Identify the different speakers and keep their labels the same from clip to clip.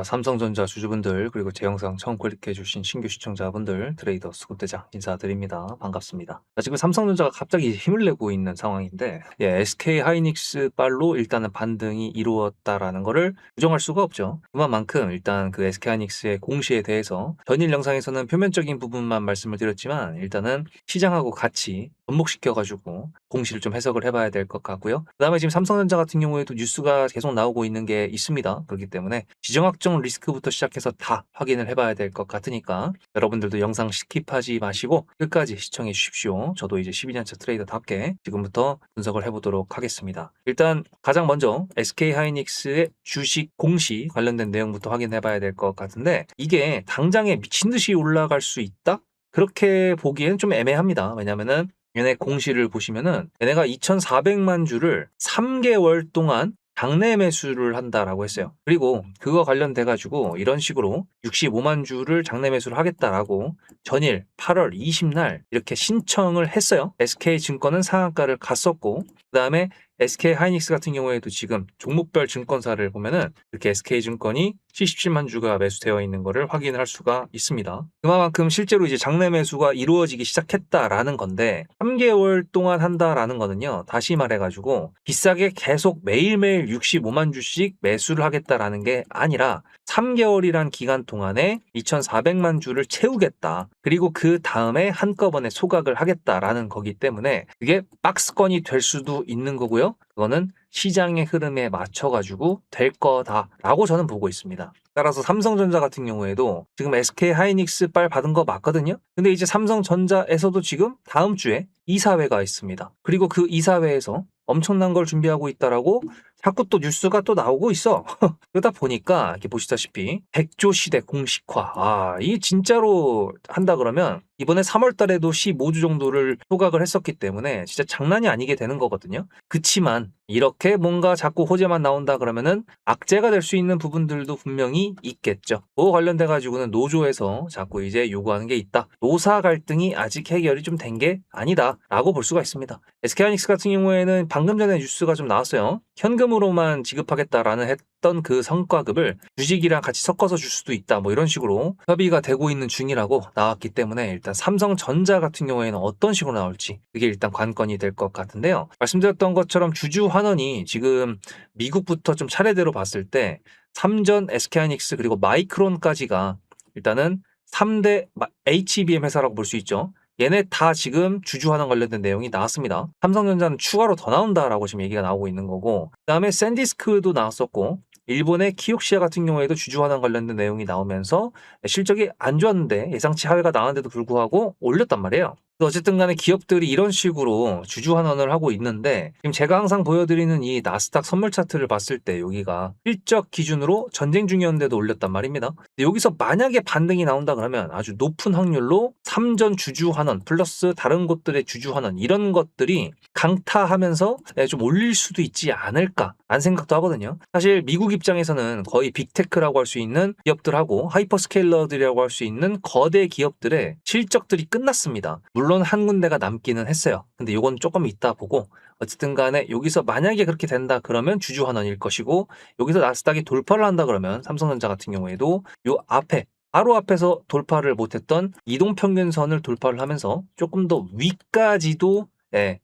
Speaker 1: 자, 삼성전자 주주분들 그리고 제 영상 처음 클릭해 주신 신규 시청자분들 트레이더 수급대장 인사드립니다. 반갑습니다. 자, 지금 삼성전자가 갑자기 힘을 내고 있는 상황인데 SK 하이닉스 빨로 일단은 반등이 이루어졌다라는 거를 부정할 수가 없죠. 그만큼 일단 그 SK 하이닉스의 공시에 대해서 전일 영상에서는 표면적인 부분만 말씀을 드렸지만 일단은 시장하고 같이 접목시켜 가지고 공시를 좀 해석을 해봐야 될 것 같고요. 그다음에 지금 삼성전자 같은 경우에도 뉴스가 계속 나오고 있는 게 있습니다. 그렇기 때문에 지정학적 리스크부터 시작해서 다 확인을 해봐야 될 것 같으니까 여러분들도 영상 스킵하지 마시고 끝까지 시청해 주십시오. 저도 이제 12년차 트레이더답게 지금부터 분석을 해보도록 하겠습니다. 일단 가장 먼저 SK 하이닉스의 주식 공시 관련된 내용부터 확인해봐야 될 것 같은데 이게 당장에 미친 듯이 올라갈 수 있다? 그렇게 보기엔 좀 애매합니다. 왜냐면은 얘네 공시를 보시면은 얘네가 2,400만 주를 3개월 동안 장내 매수를 한다라고 했어요. 그리고 그거 관련돼 가지고 이런 식으로 65만 주를 장내 매수를 하겠다라고 전일 8월 20날 이렇게 신청을 했어요. SK증권은 상한가를 갔었고 그다음에 SK 하이닉스 같은 경우에도 지금 종목별 증권사를 보면은 이렇게 SK증권이 77만 주가 매수되어 있는 것을 확인할 수가 있습니다. 그만큼 실제로 이제 장내 매수가 이루어지기 시작했다라는 건데 3개월 동안 한다라는 거는요. 다시 말해가지고 비싸게 계속 매일매일 65만 주씩 매수를 하겠다라는 게 아니라 3개월이란 기간 동안에 2,400만 주를 채우겠다. 그리고 그 다음에 한꺼번에 소각을 하겠다라는 거기 때문에 그게 박스권이 될 수도 있는 거고요. 그거는 시장의 흐름에 맞춰가지고 될 거다라고 저는 보고 있습니다. 따라서 삼성전자 같은 경우에도 지금 SK 하이닉스 빨 받은 거 맞거든요. 근데 이제 삼성전자에서도 지금 다음 주에 이사회가 있습니다. 그리고 그 이사회에서 엄청난 걸 준비하고 있다라고 자꾸 또 뉴스가 또 나오고 있어. 그러다 보니까 이렇게 보시다시피 백조 시대 공식화. 이 진짜로 한다 그러면 이번에 3월 달에도 15주 정도를 소각을 했었기 때문에 진짜 장난이 아니게 되는 거거든요. 그치만 이렇게 뭔가 자꾸 호재만 나온다 그러면은 악재가 될 수 있는 부분들도 분명히 있겠죠. 그거 관련돼 가지고는 노조에서 자꾸 이제 요구하는 게 있다. 노사 갈등이 아직 해결이 좀 된 게 아니다라고 볼 수가 있습니다. SK하이닉스 같은 경우에는 방금 전에 뉴스가 좀 나왔어요. 현금으로만 지급하겠다라는 했던 그 성과급을 주식이랑 같이 섞어서 줄 수도 있다. 뭐 이런 식으로 협의가 되고 있는 중이라고 나왔기 때문에 일단 삼성전자 같은 경우에는 어떤 식으로 나올지 그게 일단 관건이 될 것 같은데요. 말씀드렸던 것처럼 주주 환원이 지금 미국부터 좀 차례대로 봤을 때 삼전, SK하이닉스 그리고 마이크론까지가 일단은 3대 HBM 회사라고 볼 수 있죠. 얘네 다 지금 주주 환원 관련된 내용이 나왔습니다. 삼성전자는 추가로 더 나온다라고 지금 얘기가 나오고 있는 거고 그다음에 샌디스크도 나왔었고 일본의 키옥시아 같은 경우에도 주주 환원 관련된 내용이 나오면서 실적이 안 좋았는데 예상치 하회가 나왔는데도 불구하고 올렸단 말이에요. 어쨌든 간에 기업들이 이런 식으로 주주 환원을 하고 있는데 지금 제가 항상 보여드리는 이 나스닥 선물 차트를 봤을 때 여기가 실적 기준으로 전쟁 중이었는데도 올렸단 말입니다. 여기서 만약에 반등이 나온다 그러면 아주 높은 확률로 3전 주주 환원 플러스 다른 곳들의 주주 환원 이런 것들이 강타하면서 좀 올릴 수도 있지 않을까 라는 생각도 하거든요. 사실 미국 입장에서는 거의 빅테크라고 할 수 있는 기업들하고 하이퍼스케일러들이라고 할 수 있는 거대 기업들의 실적들이 끝났습니다. 물론 한 군데가 남기는 했어요. 근데 이건 조금 이따 보고 어쨌든 간에 여기서 만약에 그렇게 된다 그러면 주주 환원일 것이고 여기서 나스닥이 돌파를 한다 그러면 삼성전자 같은 경우에도 요 앞에 바로 앞에서 돌파를 못했던 이동평균선을 돌파를 하면서 조금 더 위까지도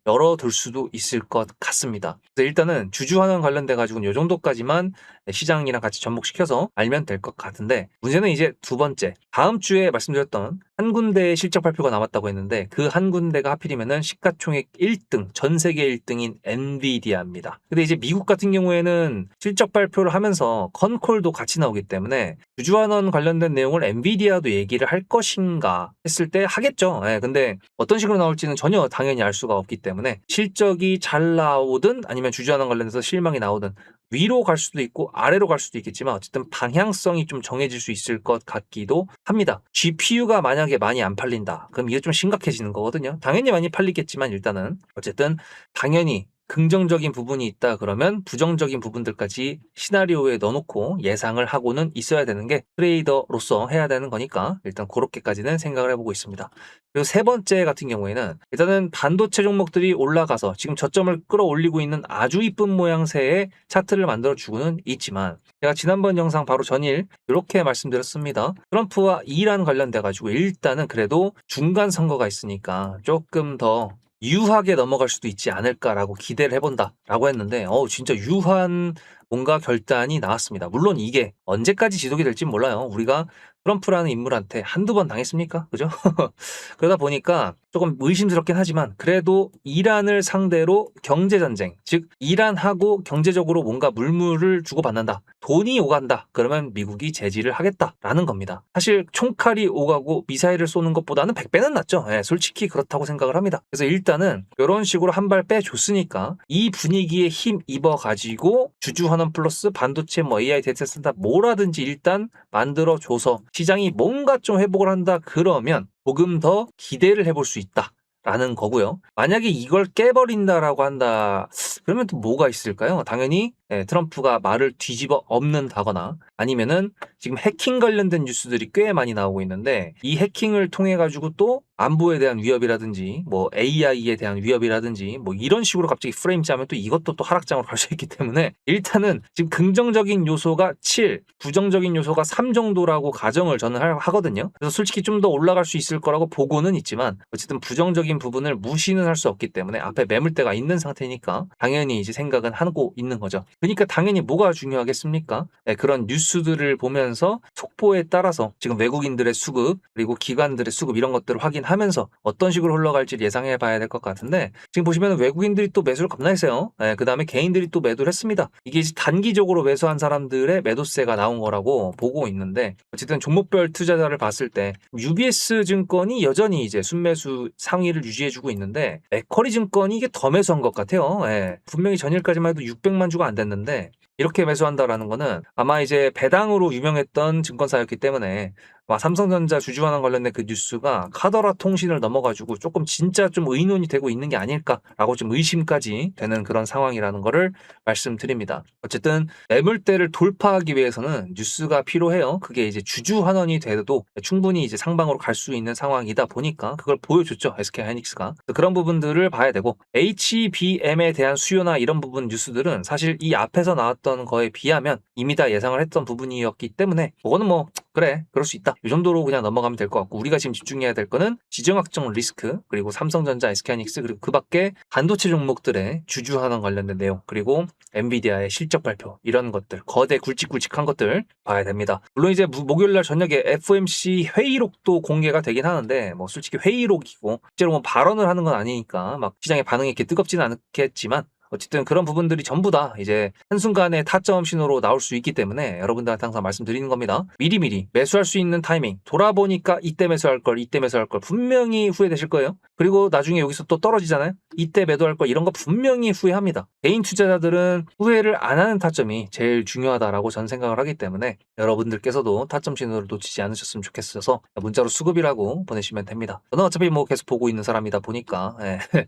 Speaker 1: 열어둘 수도 있을 것 같습니다. 그래서 일단은 주주 환원 관련돼 가지고는 이 정도까지만 시장이랑 같이 접목시켜서 알면 될 것 같은데 문제는 이제 두 번째 다음 주에 말씀드렸던 한 군데의 실적 발표가 남았다고 했는데 그 한 군데가 하필이면은 시가총액 1등 전 세계 1등인 엔비디아입니다. 근데 이제 미국 같은 경우에는 실적 발표를 하면서 컨콜도 같이 나오기 때문에 주주 환원 관련된 내용을 엔비디아도 얘기를 할 것인가 했을 때 하겠죠. 근데 어떤 식으로 나올지는 전혀 당연히 알 수가 없기 때문에 실적이 잘 나오든 아니면 주주 환원 관련해서 실망이 나오든 위로 갈 수도 있고 아래로 갈 수도 있겠지만 어쨌든 방향성이 좀 정해질 수 있을 것 같기도 합니다. GPU가 만약에 많이 안 팔린다. 그럼 이게 좀 심각해지는 거거든요. 당연히 많이 팔리겠지만 일단은 어쨌든 당연히 긍정적인 부분이 있다 그러면 부정적인 부분들까지 시나리오에 넣어놓고 예상을 하고는 있어야 되는 게 트레이더로서 해야 되는 거니까 일단 그렇게까지는 생각을 해보고 있습니다. 그리고 세 번째 같은 경우에는 일단은 반도체 종목들이 올라가서 지금 저점을 끌어올리고 있는 아주 이쁜 모양새의 차트를 만들어주고는 있지만 제가 지난번 영상 바로 전일 이렇게 말씀드렸습니다. 트럼프와 이란 관련돼 가지고 일단은 그래도 중간 선거가 있으니까 조금 더 유하게 넘어갈 수도 있지 않을까라고 기대를 해본다라고 했는데 진짜 유한 뭔가 결단이 나왔습니다. 물론 이게 언제까지 지속이 될진 몰라요. 우리가 트럼프라는 인물한테 한두 번 당했습니까? 그죠? 그러다 보니까 조금 의심스럽긴 하지만 그래도 이란을 상대로 경제전쟁, 즉 이란하고 경제적으로 뭔가 물물을 주고받는다. 돈이 오간다. 그러면 미국이 제지를 하겠다라는 겁니다. 사실 총칼이 오가고 미사일을 쏘는 것보다는 100배는 낫죠. 솔직히 그렇다고 생각을 합니다. 그래서 일단은 이런 식으로 한 발 빼줬으니까 이 분위기에 힘 입어가지고 주주환원 플러스 반도체 AI 데이터 센터 뭐라든지 일단 만들어줘서 시장이 뭔가 좀 회복을 한다 그러면 조금 더 기대를 해볼 수 있다. 라는 거고요. 만약에 이걸 깨버린다라고 한다 그러면 또 뭐가 있을까요? 당연히 트럼프가 말을 뒤집어 엎는다거나 아니면은 지금 해킹 관련된 뉴스들이 꽤 많이 나오고 있는데 이 해킹을 통해 가지고 또 안보에 대한 위협이라든지 뭐 AI에 대한 위협이라든지 뭐 이런 식으로 갑자기 프레임 짜면 또 이것도 또 하락장으로 갈 수 있기 때문에 일단은 지금 긍정적인 요소가 7, 부정적인 요소가 3 정도라고 가정을 저는 하거든요. 그래서 솔직히 좀 더 올라갈 수 있을 거라고 보고는 있지만 어쨌든 부정적인 부분을 무시는 할 수 없기 때문에 앞에 매물대가 있는 상태니까 당연히 이제 생각은 하고 있는 거죠. 그러니까 당연히 뭐가 중요하겠습니까? 그런 뉴스들을 보면서 속보에 따라서 지금 외국인들의 수급 그리고 기관들의 수급 이런 것들을 확인하면서 어떤 식으로 흘러갈지 예상해 봐야 될 것 같은데 지금 보시면 외국인들이 또 매수를 겁나 했어요. 그 다음에 개인들이 또 매도를 했습니다. 이게 단기적으로 매수한 사람들의 매도세가 나온 거라고 보고 있는데 어쨌든 종목별 투자자를 봤을 때 UBS 증권이 여전히 이제 순매수 상위를 유지해주고 있는데 맥쿼리 증권이 이게 더 매수한 것 같아요. 분명히 전일까지만 해도 600만 주가 안 됐는데 이렇게 매수한다라는 거는 아마 이제 배당으로 유명했던 증권사였기 때문에 삼성전자 주주환원 관련된 그 뉴스가 카더라 통신을 넘어가지고 조금 진짜 좀 의논이 되고 있는 게 아닐까라고 좀 의심까지 되는 그런 상황이라는 거를 말씀드립니다. 어쨌든 매물대를 돌파하기 위해서는 뉴스가 필요해요. 그게 이제 주주환원이 돼도 충분히 이제 상방으로 갈 수 있는 상황이다 보니까 그걸 보여줬죠. SK하이닉스가. 그런 부분들을 봐야 되고 HBM에 대한 수요나 이런 부분 뉴스들은 사실 이 앞에서 나왔던 거에 비하면 이미 다 예상을 했던 부분이었기 때문에 그거는 뭐 그래 그럴 수 있다 이 정도로 그냥 넘어가면 될 것 같고 우리가 지금 집중해야 될 거는 지정학적 리스크 그리고 삼성전자, SK하이닉스 그리고 그 밖에 반도체 종목들의 주주환원 관련된 내용 그리고 엔비디아의 실적 발표 이런 것들 거대 굵직굵직한 것들 봐야 됩니다. 물론 이제 목요일날 저녁에 FOMC 회의록도 공개가 되긴 하는데 뭐 솔직히 회의록이고 실제로 뭐 발언을 하는 건 아니니까 막 시장의 반응이 이렇게 뜨겁지는 않겠지만 어쨌든 그런 부분들이 전부 다 이제 한순간에 타점 신호로 나올 수 있기 때문에 여러분들한테 항상 말씀드리는 겁니다. 미리미리 매수할 수 있는 타이밍 돌아보니까 이때 매수할 걸 이때 매수할 걸 분명히 후회되실 거예요. 그리고 나중에 여기서 또 떨어지잖아요. 이때 매도할 걸 이런 거 분명히 후회합니다. 개인 투자자들은 후회를 안 하는 타점이 제일 중요하다라고 저는 생각을 하기 때문에 여러분들께서도 타점 신호를 놓치지 않으셨으면 좋겠어서 문자로 수급이라고 보내시면 됩니다. 저는 어차피 뭐 계속 보고 있는 사람이다 보니까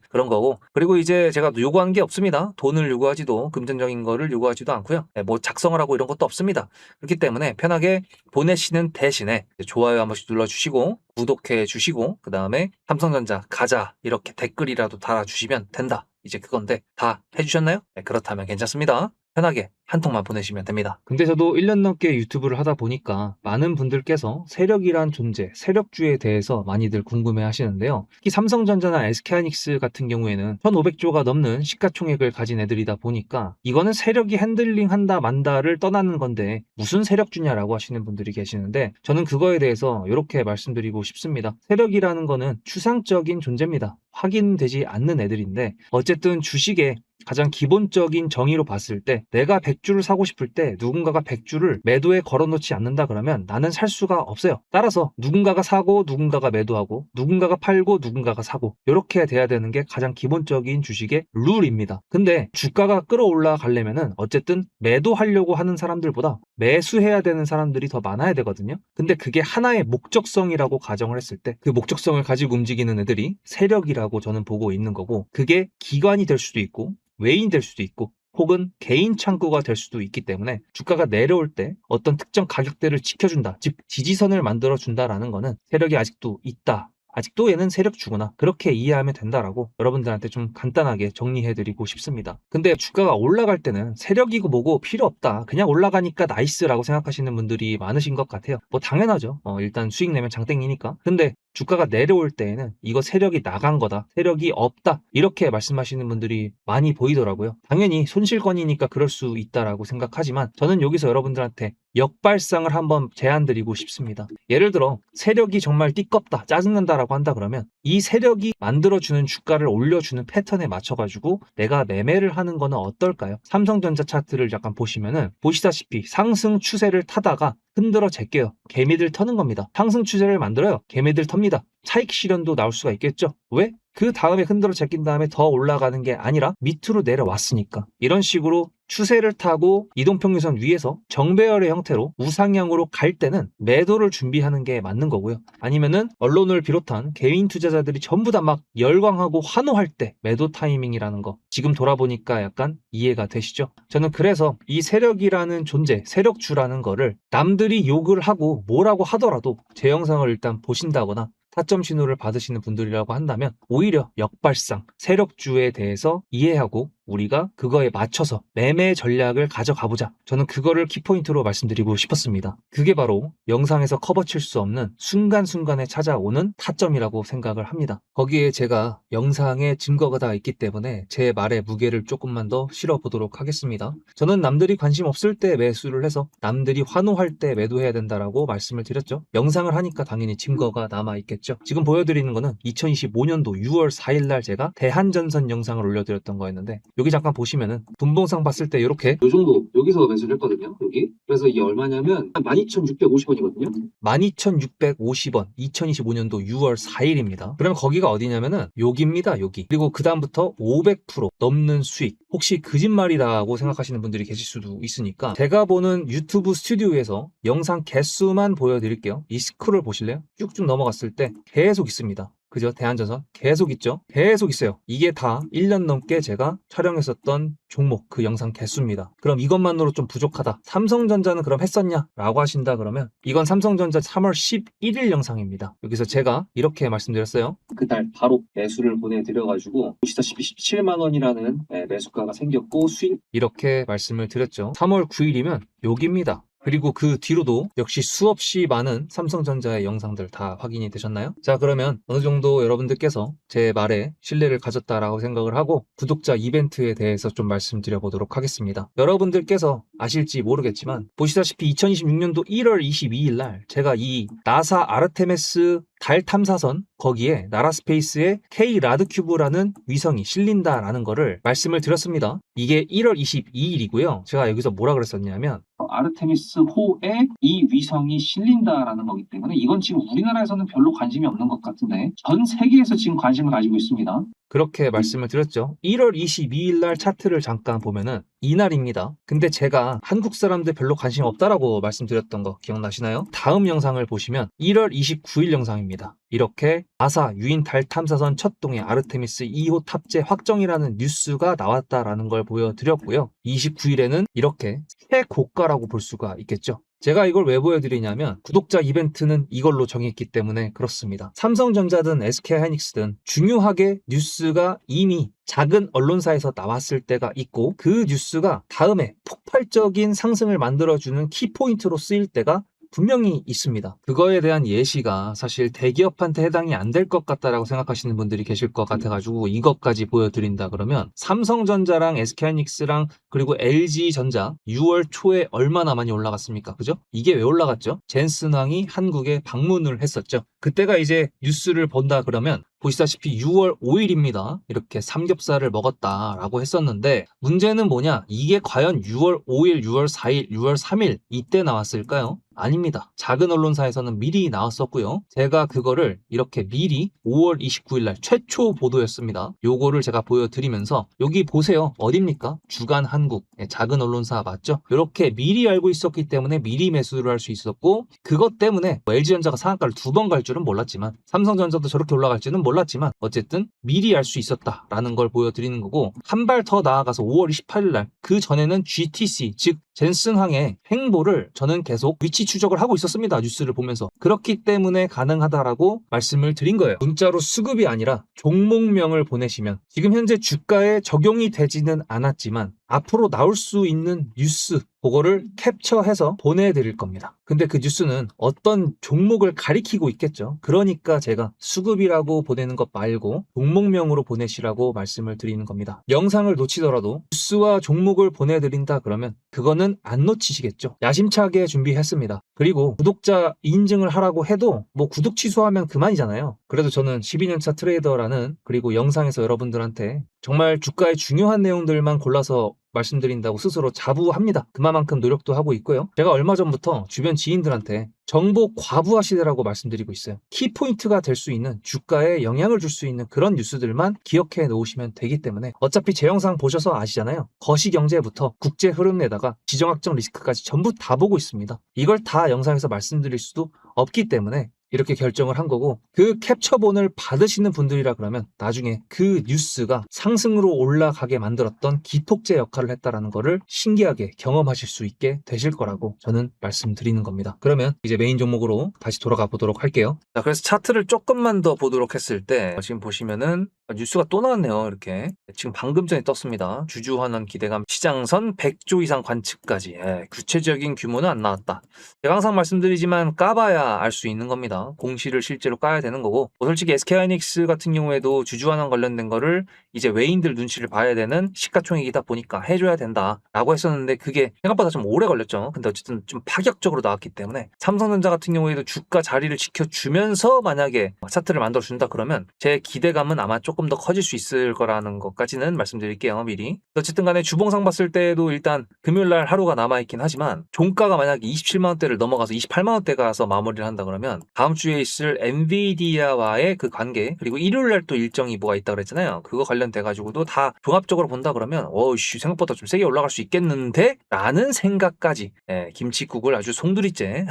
Speaker 1: 그런 거고 그리고 이제 제가 요구하는 게 없습니다. 돈을 요구하지도 금전적인 거를 요구하지도 않고요. 뭐 작성을 하고 이런 것도 없습니다. 그렇기 때문에 편하게 보내시는 대신에 좋아요 한 번씩 눌러주시고 구독해 주시고 그 다음에 삼성전자 가자 이렇게 댓글이라도 달아주시면 된다. 이제 그건데 다 해주셨나요? 그렇다면 괜찮습니다. 편하게 한 통만 보내시면 됩니다. 근데 저도 1년 넘게 유튜브를 하다 보니까 많은 분들께서 세력이란 존재, 세력주에 대해서 많이들 궁금해 하시는데요. 특히 삼성전자나 SK하이닉스 같은 경우에는 1,500조가 넘는 시가총액을 가진 애들이다 보니까 이거는 세력이 핸들링 한다 만다를 떠나는 건데 무슨 세력주냐라고 하시는 분들이 계시는데 저는 그거에 대해서 이렇게 말씀드리고 싶습니다. 세력이라는 거는 추상적인 존재입니다. 확인되지 않는 애들인데 어쨌든 주식에 가장 기본적인 정의로 봤을 때 내가 100주를 사고 싶을 때 누군가가 100주를 매도에 걸어놓지 않는다 그러면 나는 살 수가 없어요. 따라서 누군가가 사고 누군가가 매도하고 누군가가 팔고 누군가가 사고 이렇게 돼야 되는 게 가장 기본적인 주식의 룰입니다. 근데 주가가 끌어올라 가려면은 어쨌든 매도하려고 하는 사람들보다 매수해야 되는 사람들이 더 많아야 되거든요. 근데 그게 하나의 목적성이라고 가정을 했을 때 그 목적성을 가지고 움직이는 애들이 세력이라고 저는 보고 있는 거고 그게 기관이 될 수도 있고 외인될 수도 있고 혹은 개인 창구가 될 수도 있기 때문에 주가가 내려올 때 어떤 특정 가격대를 지켜준다, 즉 지지선을 만들어준다라는 거는 세력이 아직도 있다. 아직도 얘는 세력주구나. 그렇게 이해하면 된다라고 여러분들한테 좀 간단하게 정리해드리고 싶습니다. 근데 주가가 올라갈 때는 세력이고 뭐고 필요 없다. 그냥 올라가니까 나이스라고 생각하시는 분들이 많으신 것 같아요. 뭐 당연하죠. 일단 수익 내면 장땡이니까. 근데 주가가 내려올 때에는 이거 세력이 나간 거다. 세력이 없다. 이렇게 말씀하시는 분들이 많이 보이더라고요. 당연히 손실권이니까 그럴 수 있다라고 생각하지만 저는 여기서 여러분들한테 역발상을 한번 제안드리고 싶습니다. 예를 들어 세력이 정말 띠껍다, 짜증난다라고 한다 그러면 이 세력이 만들어주는 주가를 올려주는 패턴에 맞춰가지고 내가 매매를 하는 거는 어떨까요? 삼성전자 차트를 약간 보시면은 보시다시피 상승 추세를 타다가 흔들어 제껴요. 개미들 터는 겁니다. 상승 추세를 만들어요. 개미들 텁니다. 차익 실현도 나올 수가 있겠죠. 왜? 그 다음에 흔들어 제낀 다음에 더 올라가는 게 아니라 밑으로 내려왔으니까. 이런 식으로 추세를 타고 이동평균선 위에서 정배열의 형태로 우상향으로 갈 때는 매도를 준비하는 게 맞는 거고요. 아니면은 언론을 비롯한 개인 투자자들이 전부 다 막 열광하고 환호할 때 매도 타이밍이라는 거 지금 돌아보니까 약간 이해가 되시죠? 저는 그래서 이 세력이라는 존재, 세력주라는 거를 남들이 욕을 하고 뭐라고 하더라도 제 영상을 일단 보신다거나 타점 신호를 받으시는 분들이라고 한다면 오히려 역발상, 세력주에 대해서 이해하고 우리가 그거에 맞춰서 매매 전략을 가져가보자. 저는 그거를 키포인트로 말씀드리고 싶었습니다. 그게 바로 영상에서 커버칠 수 없는 순간순간에 찾아오는 타점이라고 생각을 합니다. 거기에 제가 영상에 증거가 다 있기 때문에 제 말에 무게를 조금만 더 실어보도록 하겠습니다. 저는 남들이 관심 없을 때 매수를 해서 남들이 환호할 때 매도해야 된다라고 말씀을 드렸죠. 영상을 하니까 당연히 증거가 남아있겠죠. 지금 보여드리는 거는 2025년도 6월 4일 날 제가 대한전선 영상을 올려드렸던 거였는데 여기 잠깐 보시면은 분봉상 봤을 때 이렇게
Speaker 2: 요 정도 여기서 매수를 했거든요. 여기. 그래서 이게 얼마냐면 한 12,650원이거든요.
Speaker 1: 12,650원 2025년도 6월 4일입니다. 그러면 거기가 어디냐면은 여기입니다. 여기. 그리고 그 다음부터 500% 넘는 수익. 혹시 거짓말이다고 생각하시는 분들이 계실 수도 있으니까 제가 보는 유튜브 스튜디오에서 영상 개수만 보여드릴게요. 이 스크롤 보실래요? 쭉쭉 넘어갔을 때 계속 있습니다. 그죠? 대한전선 계속 있죠? 계속 있어요. 이게 다 1년 넘게 제가 촬영했었던 종목 그 영상 개수입니다. 그럼 이것만으로 좀 부족하다. 삼성전자는 그럼 했었냐? 라고 하신다 그러면 이건 삼성전자 3월 11일 영상입니다. 여기서 제가 이렇게 말씀드렸어요.
Speaker 2: 그날 바로 매수를 보내드려가지고 보시다시피 17만 원이라는 매수가가 생겼고 수익
Speaker 1: 이렇게 말씀을 드렸죠. 3월 9일이면 여기입니다. 그리고 그 뒤로도 역시 수없이 많은 삼성전자의 영상들 다 확인이 되셨나요? 자, 그러면 어느 정도 여러분들께서 제 말에 신뢰를 가졌다라고 생각을 하고 구독자 이벤트에 대해서 좀 말씀드려 보도록 하겠습니다. 여러분들께서 아실지 모르겠지만 보시다시피 2026년도 1월 22일 날 제가 이 나사 아르테미스 달 탐사선 거기에 나라스페이스의 K 라드큐브라는 위성이 실린다라는 거를 말씀을 드렸습니다. 이게 1월 22일이고요. 제가 여기서 뭐라 그랬었냐면
Speaker 2: 아르테미스 호에 이 위성이 실린다라는 거기 때문에 이건 지금 우리나라에서는 별로 관심이 없는 것 같은데 전 세계에서 지금 관심을 가지고 있습니다.
Speaker 1: 그렇게 말씀을 드렸죠. 1월 22일 날 차트를 잠깐 보면은 이날입니다. 근데 제가 한국 사람들 별로 관심 없다라고 말씀드렸던 거 기억나시나요? 다음 영상을 보시면 1월 29일 영상입니다. 이렇게 나사 유인 달 탐사선 첫 동의 아르테미스 2호 탑재 확정이라는 뉴스가 나왔다라는 걸 보여드렸고요. 29일에는 이렇게 최고가라고 볼 수가 있겠죠. 제가 이걸 왜 보여드리냐면 구독자 이벤트는 이걸로 정했기 때문에 그렇습니다. 삼성전자든 SK하이닉스든 중요하게 뉴스가 이미 작은 언론사에서 나왔을 때가 있고 그 뉴스가 다음에 폭발적인 상승을 만들어주는 키포인트로 쓰일 때가 분명히 있습니다. 그거에 대한 예시가 사실 대기업한테 해당이 안 될 것 같다라고 생각하시는 분들이 계실 것 같아가지고 이것까지 보여드린다 그러면 삼성전자랑 SK하이닉스랑 그리고 LG전자 6월 초에 얼마나 많이 올라갔습니까? 그죠? 이게 왜 올라갔죠? 젠슨왕이 한국에 방문을 했었죠. 그때가 이제 뉴스를 본다 그러면 보시다시피 6월 5일입니다. 이렇게 삼겹살을 먹었다라고 했었는데 문제는 뭐냐? 이게 과연 6월 5일, 6월 4일, 6월 3일 이때 나왔을까요? 아닙니다. 작은 언론사에서는 미리 나왔었고요. 제가 그거를 이렇게 미리 5월 29일 날 최초 보도였습니다. 요거를 제가 보여드리면서 여기 보세요. 어딥니까? 주간 한국. 작은 언론사 맞죠? 이렇게 미리 알고 있었기 때문에 미리 매수를 할 수 있었고, 그것 때문에 LG전자가 상한가를 2번 갈 줄은 몰랐지만, 삼성전자도 저렇게 올라갈지는 몰랐지만, 어쨌든 미리 알 수 있었다라는 걸 보여드리는 거고, 한 발 더 나아가서 5월 28일 날 그 전에는 GTC, 즉 젠슨항의 행보를 저는 계속 위치 추적을 하고 있었습니다. 뉴스를 보면서. 그렇기 때문에 가능하다라고 말씀을 드린 거예요. 문자로 수급이 아니라 종목명을 보내시면 지금 현재 주가에 적용이 되지는 않았지만 앞으로 나올 수 있는 뉴스 그거를 캡처해서 보내드릴 겁니다. 근데 그 뉴스는 어떤 종목을 가리키고 있겠죠. 그러니까 제가 수급이라고 보내는 것 말고 종목명으로 보내시라고 말씀을 드리는 겁니다. 영상을 놓치더라도 뉴스와 종목을 보내드린다 그러면 그거는 안 놓치시겠죠. 야심차게 준비했습니다. 그리고 구독자 인증을 하라고 해도 뭐 구독 취소하면 그만이잖아요. 그래도 저는 12년차 트레이더라는, 그리고 영상에서 여러분들한테 정말 주가의 중요한 내용들만 골라서 말씀드린다고 스스로 자부합니다. 그만큼 노력도 하고 있고요. 제가 얼마 전부터 주변 지인들한테 정보 과부하시더라고 말씀드리고 있어요. 키포인트가 될 수 있는, 주가에 영향을 줄 수 있는 그런 뉴스들만 기억해 놓으시면 되기 때문에, 어차피 제 영상 보셔서 아시잖아요. 거시경제부터 국제 흐름에다가 지정학적 리스크까지 전부 다 보고 있습니다. 이걸 다 영상에서 말씀드릴 수도 없기 때문에 이렇게 결정을 한 거고, 그 캡처본을 받으시는 분들이라 그러면 나중에 그 뉴스가 상승으로 올라가게 만들었던 기폭제 역할을 했다라는 거를 신기하게 경험하실 수 있게 되실 거라고 저는 말씀드리는 겁니다. 그러면 이제 메인 종목으로 다시 돌아가 보도록 할게요. 자, 그래서 차트를 조금만 더 보도록 했을 때 지금 보시면은 뉴스가 또 나왔네요. 이렇게 지금 방금 전에 떴습니다. 주주 환원 기대감 시장선 100조 이상 관측까지. 구체적인 규모는 안 나왔다. 제가 항상 말씀드리지만 까봐야 알 수 있는 겁니다. 공시를 실제로 까야 되는 거고, 솔직히 SK하이닉스 같은 경우에도 주주환원 관련된 거를 이제 외인들 눈치를 봐야 되는 시가총액이다 보니까 해줘야 된다라고 했었는데 그게 생각보다 좀 오래 걸렸죠. 근데 어쨌든 좀 파격적으로 나왔기 때문에 삼성전자 같은 경우에도 주가 자리를 지켜주면서 만약에 차트를 만들어준다 그러면 제 기대감은 아마 조금 더 커질 수 있을 거라는 것까지는 말씀드릴게요, 미리. 어쨌든 간에 주봉상 봤을 때도 일단 금요일날 하루가 남아있긴 하지만 종가가 만약에 27만원대를 넘어가서 28만원대 가서 마무리를 한다 그러면 다음 주에 있을 엔비디아와의 그 관계, 그리고 일요일날 또 일정이 뭐가 있다 그랬잖아요. 그거 관련돼가지고도 다 종합적으로 본다 그러면 어이씨 생각보다 좀 세게 올라갈 수 있겠는데? 라는 생각까지 김치국을 아주 송두리째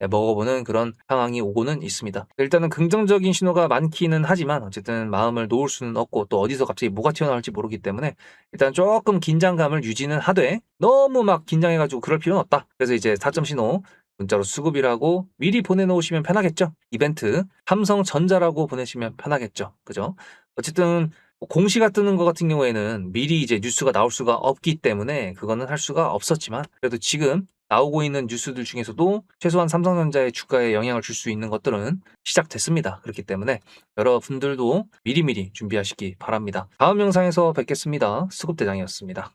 Speaker 1: 먹어보는 그런 상황이 오고는 있습니다. 일단은 긍정적인 신호가 많기는 하지만 어쨌든 마음을 놓을 수는 없고, 또 어디서 갑자기 뭐가 튀어나올지 모르기 때문에 일단 조금 긴장감을 유지는 하되 너무 막 긴장해가지고 그럴 필요는 없다. 그래서 이제 4점 신호 문자로 수급이라고 미리 보내놓으시면 편하겠죠. 이벤트 삼성전자라고 보내시면 편하겠죠. 그죠? 어쨌든 공시가 뜨는 것 같은 경우에는 미리 이제 뉴스가 나올 수가 없기 때문에 그거는 할 수가 없었지만, 그래도 지금 나오고 있는 뉴스들 중에서도 최소한 삼성전자의 주가에 영향을 줄 수 있는 것들은 시작됐습니다. 그렇기 때문에 여러분들도 미리미리 준비하시기 바랍니다. 다음 영상에서 뵙겠습니다. 수급대장이었습니다.